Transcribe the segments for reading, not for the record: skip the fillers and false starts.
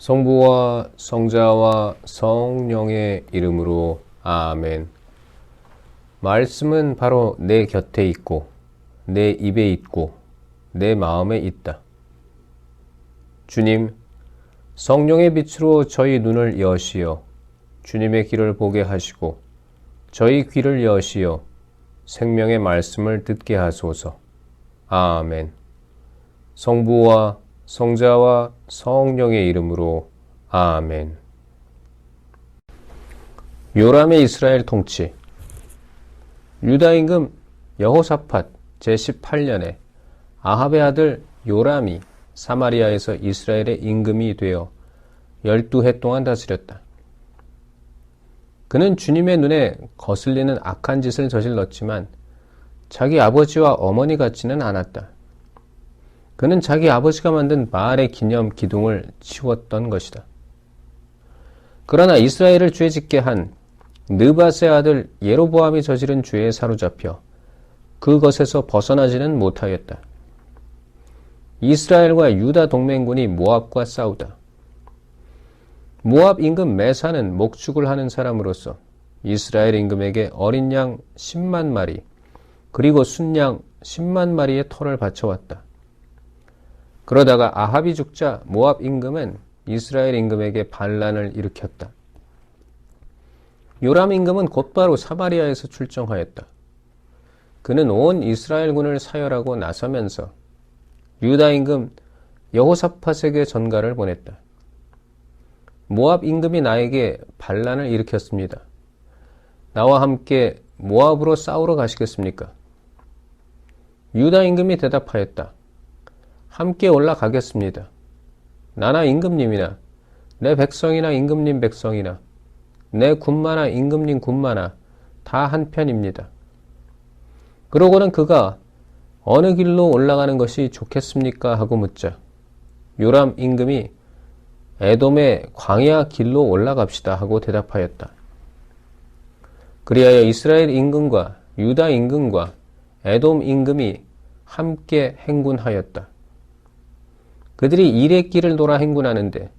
성부와 성자와 성령의 이름으로 아멘. 말씀은 바로 내 곁에 있고 내 입에 있고 내 마음에 있다. 주님, 성령의 빛으로 저희 눈을 여시어 주님의 길을 보게 하시고 저희 귀를 여시어 생명의 말씀을 듣게 하소서. 아멘. 성부와 성자와 성령의 이름으로 아멘. 요람의 이스라엘 통치. 유다 임금 여호사밧 제18년에 아합의 아들 요람이 사마리아에서 이스라엘의 임금이 되어 12해 동안 다스렸다. 그는 주님의 눈에 거슬리는 악한 짓을 저질렀지만 자기 아버지와 어머니 같지는 않았다. 그는 자기 아버지가 만든 바알의 기념 기둥을 치웠던 것이다. 그러나 이스라엘을 죄짓게 한 느밧의 아들 예로보암이 저지른 죄에 사로잡혀 그것에서 벗어나지는 못하였다. 이스라엘과 유다 동맹군이 모압과 싸우다. 모압 임금 메사는 목축을 하는 사람으로서 이스라엘 임금에게 어린 양 10만 마리 그리고 순양 10만 마리의 터를 바쳐왔다. 그러다가 아합이 죽자 모압 임금은 이스라엘 임금에게 반란을 일으켰다. 요람 임금은 곧바로 사마리아에서 출정하였다. 그는 온 이스라엘군을 사열하고 나서면서 유다 임금 여호사밧에게 전가를 보냈다. 모압 임금이 나에게 반란을 일으켰습니다. 나와 함께 모압으로 싸우러 가시겠습니까? 유다 임금이 대답하였다. 함께 올라가겠습니다. 나나 임금님이나 내 백성이나 임금님 백성이나 내 군마나 임금님 군마나 다 한편입니다. 그러고는 그가 어느 길로 올라가는 것이 좋겠습니까? 하고 묻자 요람 임금이 에돔의 광야 길로 올라갑시다 하고 대답하였다. 그리하여 이스라엘 임금과 유다 임금과 에돔 임금이 함께 행군하였다. 그들이 이레 길을 돌아 행군하는데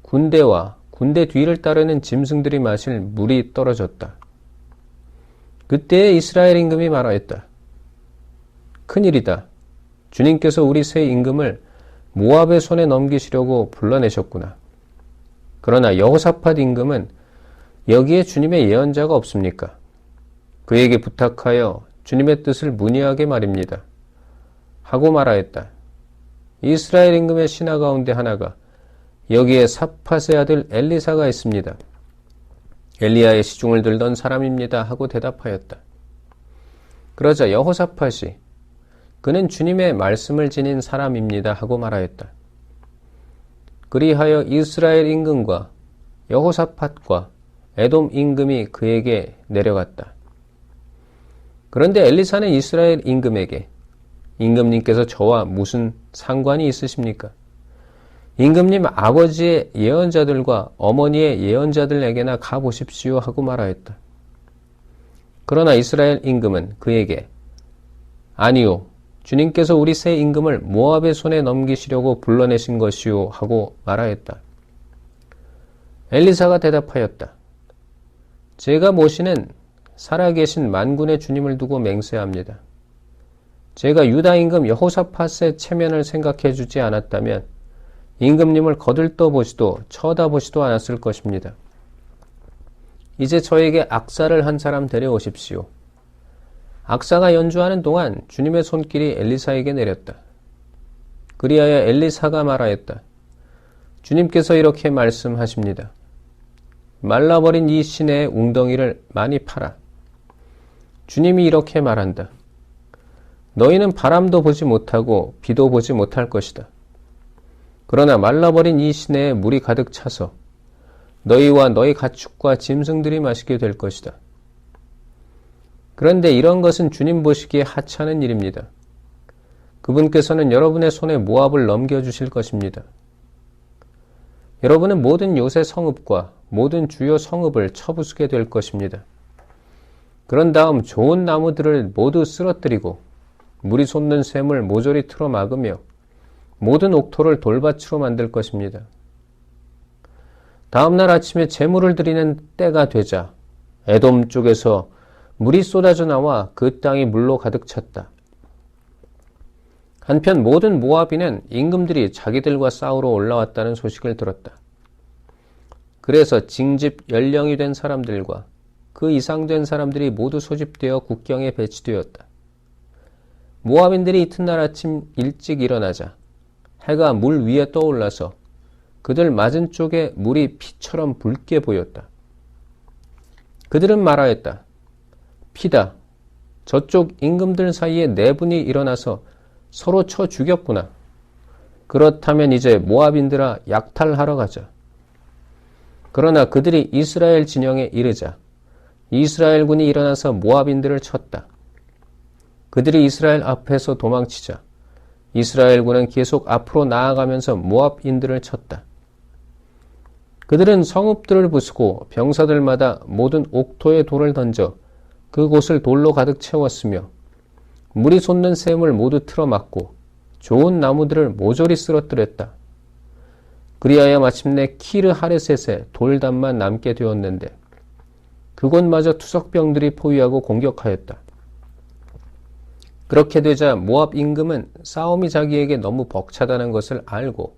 군대와 군대 뒤를 따르는 짐승들이 마실 물이 떨어졌다. 그때 이스라엘 임금이 말하였다. 큰일이다. 주님께서 우리 새 임금을 모압의 손에 넘기시려고 불러내셨구나. 그러나 여호사밧 임금은 여기에 주님의 예언자가 없습니까? 그에게 부탁하여 주님의 뜻을 문의하게 말입니다. 하고 말하였다. 이스라엘 임금의 신하 가운데 하나가 여기에 사밧의 아들 엘리사가 있습니다. 엘리야의 시중을 들던 사람입니다. 하고 대답하였다. 그러자 여호사밧이 그는 주님의 말씀을 지닌 사람입니다. 하고 말하였다. 그리하여 이스라엘 임금과 여호사밧과 에돔 임금이 그에게 내려갔다. 그런데 엘리사는 이스라엘 임금에게 임금님께서 저와 무슨 상관이 있으십니까? 임금님 아버지의 예언자들과 어머니의 예언자들에게나 가보십시오 하고 말하였다. 그러나 이스라엘 임금은 그에게 아니요, 주님께서 우리 새 임금을 모압의 손에 넘기시려고 불러내신 것이요 하고 말하였다. 엘리사가 대답하였다. 제가 모시는 살아계신 만군의 주님을 두고 맹세합니다. 제가 유다 임금 여호사밧의 체면을 생각해 주지 않았다면 임금님을 거들떠보지도 쳐다보지도 않았을 것입니다. 이제 저에게 악사를 한 사람 데려오십시오. 악사가 연주하는 동안 주님의 손길이 엘리사에게 내렸다. 그리하여 엘리사가 말하였다. 주님께서 이렇게 말씀하십니다. 말라버린 이 시내의 웅덩이를 많이 파라. 주님이 이렇게 말한다. 너희는 바람도 보지 못하고 비도 보지 못할 것이다. 그러나 말라버린 이 시내에 물이 가득 차서 너희와 너희 가축과 짐승들이 마시게 될 것이다. 그런데 이런 것은 주님 보시기에 하찮은 일입니다. 그분께서는 여러분의 손에 모압을 넘겨주실 것입니다. 여러분은 모든 요새 성읍과 모든 주요 성읍을 쳐부수게 될 것입니다. 그런 다음 좋은 나무들을 모두 쓰러뜨리고 물이 솟는 샘을 모조리 틀어 막으며 모든 옥토를 돌밭으로 만들 것입니다. 다음날 아침에 제물을 드리는 때가 되자 에돔 쪽에서 물이 쏟아져 나와 그 땅이 물로 가득 찼다. 한편 모든 모압인은 임금들이 자기들과 싸우러 올라왔다는 소식을 들었다. 그래서 징집 연령이 된 사람들과 그 이상 된 사람들이 모두 소집되어 국경에 배치되었다. 모압인들이 이튿날 아침 일찍 일어나자 해가 물 위에 떠올라서 그들 맞은 쪽에 물이 피처럼 붉게 보였다. 그들은 말하였다. 피다. 저쪽 임금들 사이에 내분이 일어나서 서로 쳐 죽였구나. 그렇다면 이제 모압인들아 약탈하러 가자. 그러나 그들이 이스라엘 진영에 이르자 이스라엘군이 일어나서 모압인들을 쳤다. 그들이 이스라엘 앞에서 도망치자 이스라엘군은 계속 앞으로 나아가면서 모압인들을 쳤다. 그들은 성읍들을 부수고 병사들마다 모든 옥토에 돌을 던져 그곳을 돌로 가득 채웠으며 물이 솟는 샘을 모두 틀어막고 좋은 나무들을 모조리 쓰러뜨렸다. 그리하여 마침내 키르 하레셋에 돌담만 남게 되었는데 그곳마저 투석병들이 포위하고 공격하였다. 그렇게 되자 모압 임금은 싸움이 자기에게 너무 벅차다는 것을 알고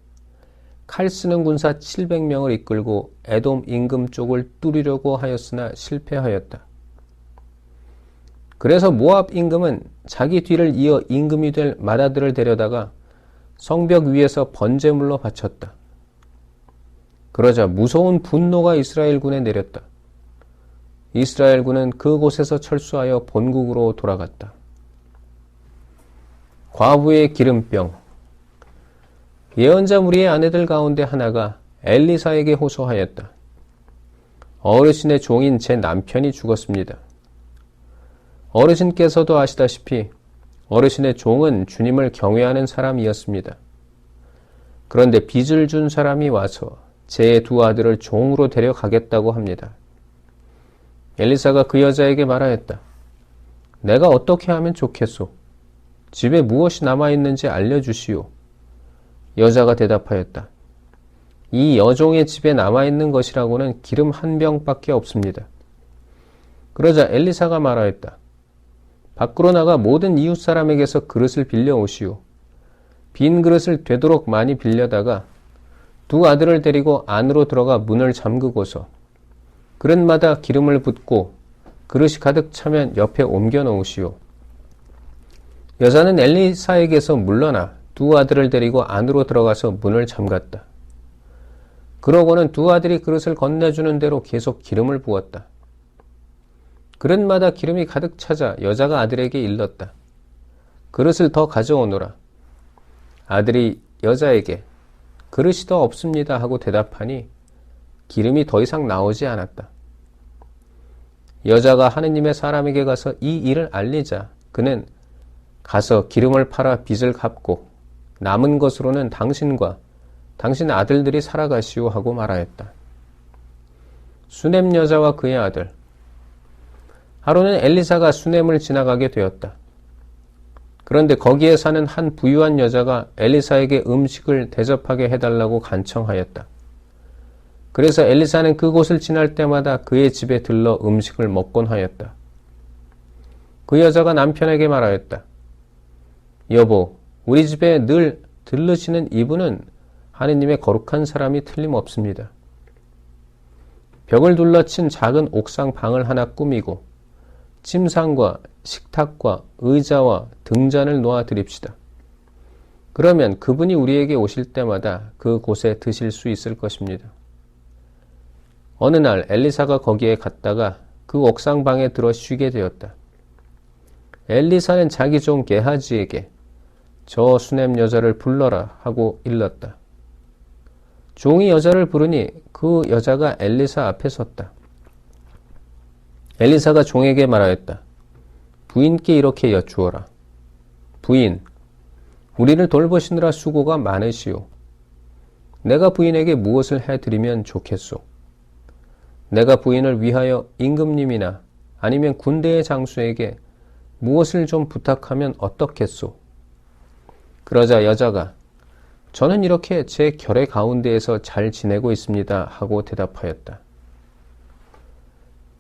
칼 쓰는 군사 700명을 이끌고 에돔 임금 쪽을 뚫으려고 하였으나 실패하였다. 그래서 모압 임금은 자기 뒤를 이어 임금이 될 마다들을 데려다가 성벽 위에서 번제물로 바쳤다. 그러자 무서운 분노가 이스라엘군에 내렸다. 이스라엘군은 그곳에서 철수하여 본국으로 돌아갔다. 과부의 기름병. 예언자 무리의 아내들 가운데 하나가 엘리사에게 호소하였다. 어르신의 종인 제 남편이 죽었습니다. 어르신께서도 아시다시피 어르신의 종은 주님을 경외하는 사람이었습니다. 그런데 빚을 준 사람이 와서 제 두 아들을 종으로 데려가겠다고 합니다. 엘리사가 그 여자에게 말하였다. 내가 어떻게 하면 좋겠소? 집에 무엇이 남아있는지 알려주시오. 여자가 대답하였다. 이 여종의 집에 남아있는 것이라고는 기름 한 병밖에 없습니다. 그러자 엘리사가 말하였다. 밖으로 나가 모든 이웃 사람에게서 그릇을 빌려 오시오. 빈 그릇을 되도록 많이 빌려다가 두 아들을 데리고 안으로 들어가 문을 잠그고서 그릇마다 기름을 붓고 그릇이 가득 차면 옆에 옮겨 놓으시오. 여자는 엘리사에게서 물러나 두 아들을 데리고 안으로 들어가서 문을 잠갔다. 그러고는 두 아들이 그릇을 건네주는 대로 계속 기름을 부었다. 그릇마다 기름이 가득 차자 여자가 아들에게 일렀다. 그릇을 더 가져오너라. 아들이 여자에게 그릇이 더 없습니다 하고 대답하니 기름이 더 이상 나오지 않았다. 여자가 하느님의 사람에게 가서 이 일을 알리자 그는 가서 기름을 팔아 빚을 갚고 남은 것으로는 당신과 당신 아들들이 살아가시오 하고 말하였다. 수넴 여자와 그의 아들. 하루는 엘리사가 수넴을 지나가게 되었다. 그런데 거기에 사는 한 부유한 여자가 엘리사에게 음식을 대접하게 해달라고 간청하였다. 그래서 엘리사는 그곳을 지날 때마다 그의 집에 들러 음식을 먹곤 하였다. 그 여자가 남편에게 말하였다. 여보, 우리 집에 늘 들르시는 이분은 하느님의 거룩한 사람이 틀림없습니다. 벽을 둘러친 작은 옥상 방을 하나 꾸미고 침상과 식탁과 의자와 등잔을 놓아 드립시다. 그러면 그분이 우리에게 오실 때마다 그곳에 드실 수 있을 것입니다. 어느 날 엘리사가 거기에 갔다가 그 옥상 방에 들어 쉬게 되었다. 엘리사는 자기 종 게하지에게 저 수넴 여자를 불러라 하고 일렀다. 종이 여자를 부르니 그 여자가 엘리사 앞에 섰다. 엘리사가 종에게 말하였다. 부인께 이렇게 여쭈어라. 부인, 우리를 돌보시느라 수고가 많으시오. 내가 부인에게 무엇을 해드리면 좋겠소? 내가 부인을 위하여 임금님이나 아니면 군대의 장수에게 무엇을 좀 부탁하면 어떻겠소? 그러자 여자가 저는 이렇게 제 결의 가운데에서 잘 지내고 있습니다 하고 대답하였다.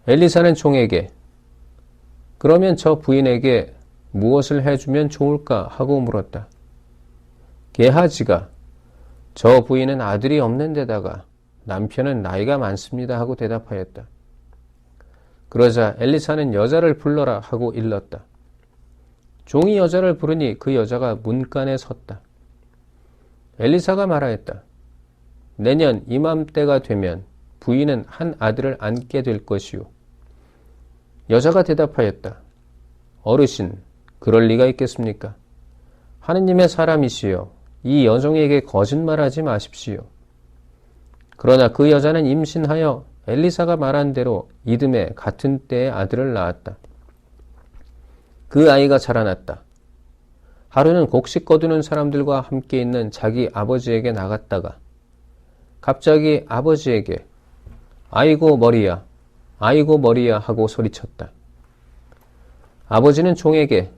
엘리사는 종에게 그러면 저 부인에게 무엇을 해주면 좋을까 하고 물었다. 게하지가 저 부인은 아들이 없는 데다가 남편은 나이가 많습니다 하고 대답하였다. 그러자 엘리사는 여자를 불러라 하고 일렀다. 종이 여자를 부르니 그 여자가 문간에 섰다. 엘리사가 말하였다. 내년 이맘때가 되면 부인은 한 아들을 안게 될 것이요. 여자가 대답하였다. 어르신, 그럴 리가 있겠습니까? 하느님의 사람이시여, 이 여종에게 거짓말하지 마십시오. 그러나 그 여자는 임신하여 엘리사가 말한 대로 이듬해 같은 때에 아들을 낳았다. 그 아이가 자라났다. 하루는 곡식 거두는 사람들과 함께 있는 자기 아버지에게 나갔다가 갑자기 아버지에게 아이고 머리야, 아이고 머리야 하고 소리쳤다. 아버지는 종에게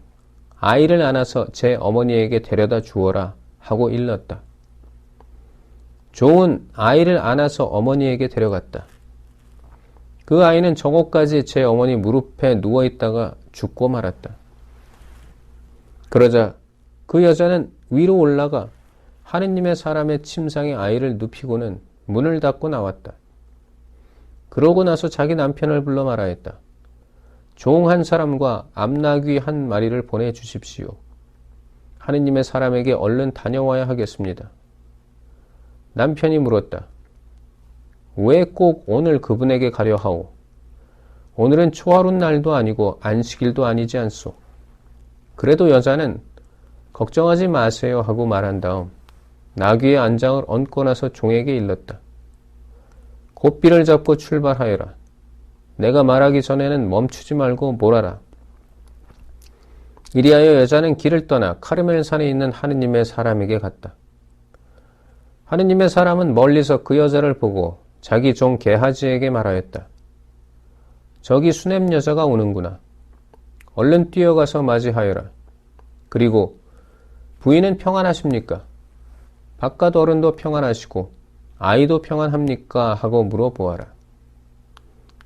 아이를 안아서 제 어머니에게 데려다 주어라 하고 일렀다. 종은 아이를 안아서 어머니에게 데려갔다. 그 아이는 정오까지 제 어머니 무릎에 누워있다가 죽고 말았다. 그러자 그 여자는 위로 올라가 하느님의 사람의 침상에 아이를 눕히고는 문을 닫고 나왔다. 그러고 나서 자기 남편을 불러 말하였다. 종 한 사람과 암나귀 한 마리를 보내주십시오. 하느님의 사람에게 얼른 다녀와야 하겠습니다. 남편이 물었다. 왜 꼭 오늘 그분에게 가려 하오? 오늘은 초하룻 날도 아니고 안식일도 아니지 않소. 그래도 여자는 걱정하지 마세요 하고 말한 다음 나귀의 안장을 얹고 나서 종에게 일렀다. 고삐를 잡고 출발하여라. 내가 말하기 전에는 멈추지 말고 몰아라. 이리하여 여자는 길을 떠나 카르멜산에 있는 하느님의 사람에게 갔다. 하느님의 사람은 멀리서 그 여자를 보고 자기 종 게하지에게 말하였다. 저기 수넴 여자가 오는구나. 얼른 뛰어가서 맞이하여라. 그리고 부인은 평안하십니까? 바깥 어른도 평안하시고 아이도 평안합니까? 하고 물어보아라.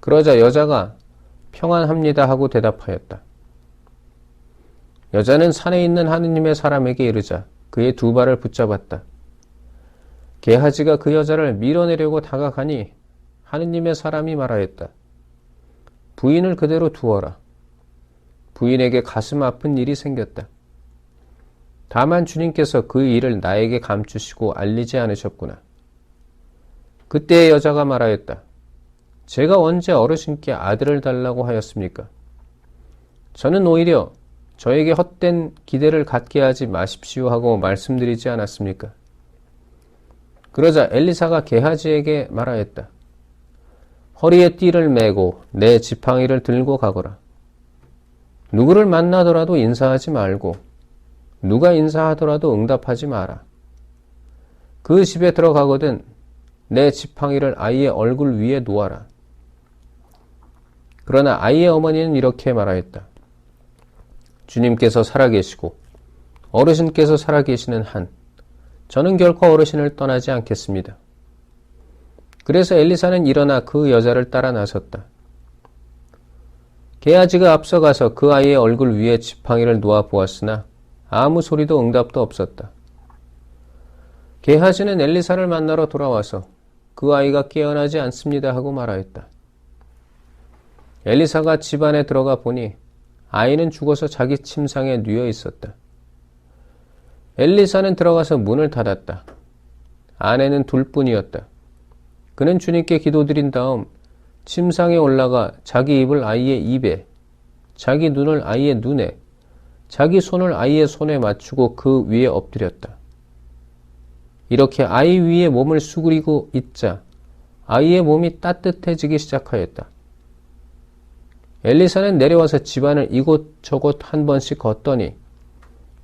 그러자 여자가 평안합니다 하고 대답하였다. 여자는 산에 있는 하느님의 사람에게 이르자 그의 두 발을 붙잡았다. 게하지가 그 여자를 밀어내려고 다가가니 하느님의 사람이 말하였다. 부인을 그대로 두어라. 부인에게 가슴 아픈 일이 생겼다. 다만 주님께서 그 일을 나에게 감추시고 알리지 않으셨구나. 그때 여자가 말하였다. 제가 언제 어르신께 아들을 달라고 하였습니까? 저는 오히려 저에게 헛된 기대를 갖게 하지 마십시오 하고 말씀드리지 않았습니까? 그러자 엘리사가 게하지에게 말하였다. 허리에 띠를 메고 내 지팡이를 들고 가거라. 누구를 만나더라도 인사하지 말고 누가 인사하더라도 응답하지 마라. 그 집에 들어가거든 내 지팡이를 아이의 얼굴 위에 놓아라. 그러나 아이의 어머니는 이렇게 말하였다. 주님께서 살아계시고 어르신께서 살아계시는 한 저는 결코 어르신을 떠나지 않겠습니다. 그래서 엘리사는 일어나 그 여자를 따라 나섰다. 게하지가 앞서가서 그 아이의 얼굴 위에 지팡이를 놓아 보았으나 아무 소리도 응답도 없었다. 게하지는 엘리사를 만나러 돌아와서 그 아이가 깨어나지 않습니다 하고 말하였다. 엘리사가 집 안에 들어가 보니 아이는 죽어서 자기 침상에 뉘어 있었다. 엘리사는 들어가서 문을 닫았다. 아내는 둘뿐이었다. 그는 주님께 기도드린 다음 침상에 올라가 자기 입을 아이의 입에, 자기 눈을 아이의 눈에, 자기 손을 아이의 손에 맞추고 그 위에 엎드렸다. 이렇게 아이 위에 몸을 수그리고 있자 아이의 몸이 따뜻해지기 시작하였다. 엘리사는 내려와서 집안을 이곳저곳 한 번씩 걷더니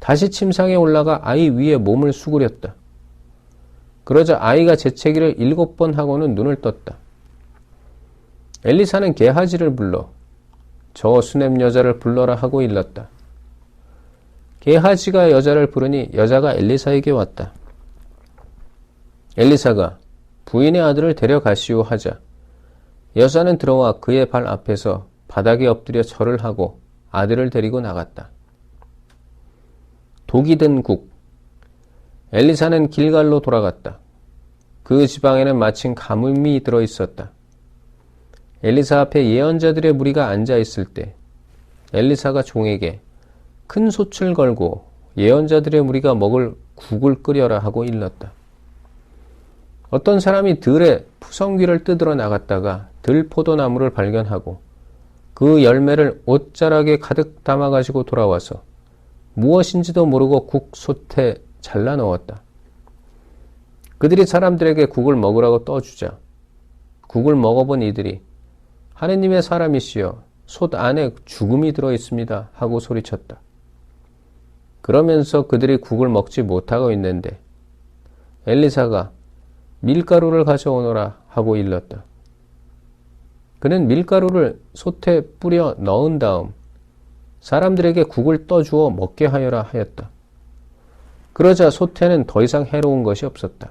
다시 침상에 올라가 아이 위에 몸을 수그렸다. 그러자 아이가 재채기를 7번 하고는 눈을 떴다. 엘리사는 게하지를 불러 저 수넴 여자를 불러라 하고 일렀다. 게하지가 여자를 부르니 여자가 엘리사에게 왔다. 엘리사가 부인의 아들을 데려가시오 하자 여자는 들어와 그의 발 앞에서 바닥에 엎드려 절을 하고 아들을 데리고 나갔다. 독이 든 국. 엘리사는 길갈로 돌아갔다. 그 지방에는 마침 가뭄이 들어 있었다. 엘리사 앞에 예언자들의 무리가 앉아 있을 때 엘리사가 종에게 큰 솥을 걸고 예언자들의 무리가 먹을 국을 끓여라 하고 일렀다. 어떤 사람이 들에 푸성귀를 뜯으러 나갔다가 들포도나무를 발견하고 그 열매를 옷자락에 가득 담아가지고 돌아와서 무엇인지도 모르고 국솥에 잘라 넣었다. 그들이 사람들에게 국을 먹으라고 떠주자 국을 먹어본 이들이 하느님의 사람이시여 솥 안에 죽음이 들어있습니다 하고 소리쳤다. 그러면서 그들이 국을 먹지 못하고 있는데 엘리사가 밀가루를 가져오너라 하고 일렀다. 그는 밀가루를 솥에 뿌려 넣은 다음 사람들에게 국을 떠주어 먹게 하여라 하였다. 그러자 솥에는 더 이상 해로운 것이 없었다.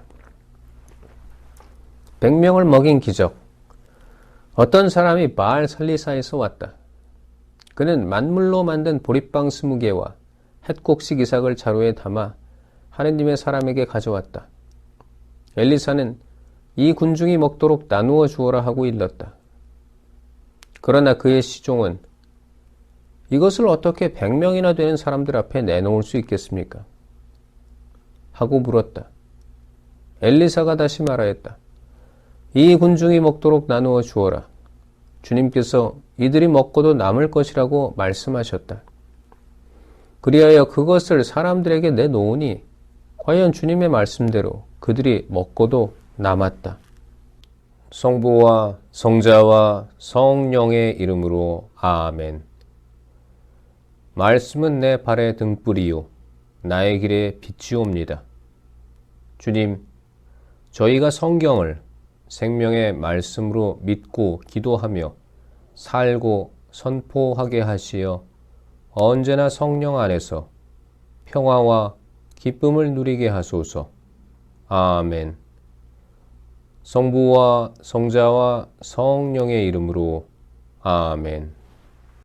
100명을 먹인 기적. 어떤 사람이 바알 살리사에서 왔다. 그는 만물로 만든 보리빵 20개와 햇곡식 이삭을 자루에 담아 하느님의 사람에게 가져왔다. 엘리사는 이 군중이 먹도록 나누어 주어라 하고 일렀다. 그러나 그의 시종은 이것을 어떻게 100명이나 되는 사람들 앞에 내놓을 수 있겠습니까? 하고 물었다. 엘리사가 다시 말하였다. 이 군중이 먹도록 나누어 주어라. 주님께서 이들이 먹고도 남을 것이라고 말씀하셨다. 그리하여 그것을 사람들에게 내놓으니 과연 주님의 말씀대로 그들이 먹고도 남았다. 성부와 성자와 성령의 이름으로 아멘. 말씀은 내 발의 등불이요 나의 길에 빛이옵니다. 주님, 저희가 성경을 생명의 말씀으로 믿고 기도하며 살고 선포하게 하시어 언제나 성령 안에서 평화와 기쁨을 누리게 하소서. 아멘. 성부와 성자와 성령의 이름으로 아멘.